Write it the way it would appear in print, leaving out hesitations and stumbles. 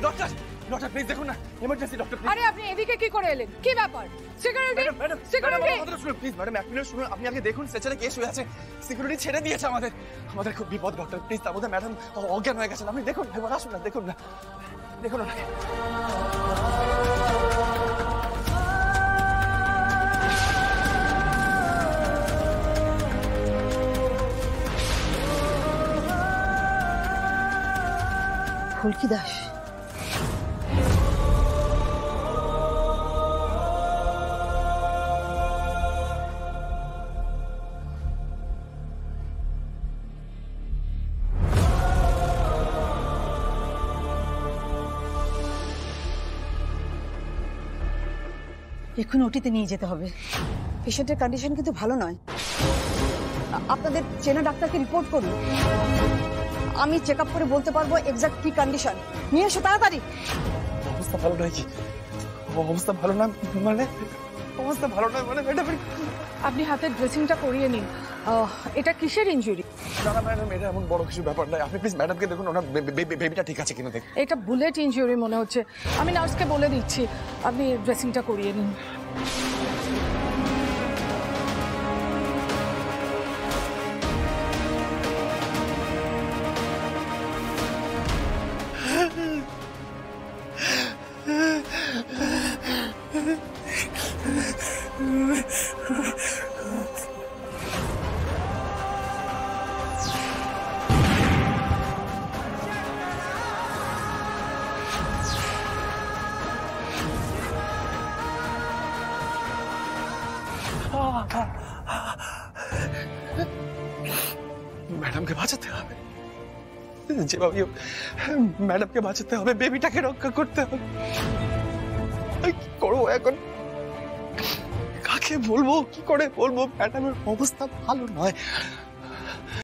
Doctor doctor please দেখুন না, emergency doctor. আরে আপনি এদিকে কি করে এলেন? কি ব্যাপার? সিকিউরিটি ম্যাডাম সিকিউরিটি শুনুন প্লিজ, ম্যাডাম এক মিনিট শুনুন। আপনি আগে দেখুন স্ট্রেচারে কে শুয়ে আছে। সিকিউরিটি ছেড়ে দিয়েছে আমাদের। আমাদের খুব বিপদ ডক্টর, প্লিজ। তার মধ্যে ম্যাডাম অজ্ঞান হয়ে গেছেন। আপনি দেখুন, একবার আসুন না, দেখুন না, দেখুন ওনাকে। ফুলকি দাস, এখন ওটিতে নিয়ে যেতে হবে। পেশেন্টের কন্ডিশন কিন্তু ভালো নয়। আপনাদের চেনা ডাক্তারকে রিপোর্ট করুন, আমি চেক আপ করে বলতে পারবো এক্সাক্ট কি কন্ডিশন। নিয়ে এসো তাড়াতাড়ি। অবস্থা ভালো নয় কি? অবস্থা ভালো না মানে? অবস্থা ভালো নয় মানে ম্যাডাম? আপনি হাতের ড্রেসিংটা করিয়ে নিন। এটা কিসের ইনজুরি? না না ম্যাডাম, এটা এমন বড় কিছু ব্যাপার নয়। আপনি প্লিজ ম্যাডামকে দেখুন, ওনার বেবিটা ঠিক আছে কিনা দেখুন। এটা বুলেট ইনজুরি মনে হচ্ছে। আমি নার্সকে বলে দিচ্ছি, আপনি ড্রেসিংটা করিয়ে নিন। ম্যাডামকে বাঁচাতে হবে, যেভাবে ম্যাডামকে বাঁচাতে হবে, বেবিটাকে রক্ষা করতে হবে। কি করবো এখন? কাকে বলবো, কি করে বলবো? ম্যাডামের অবস্থা ভালো নয়।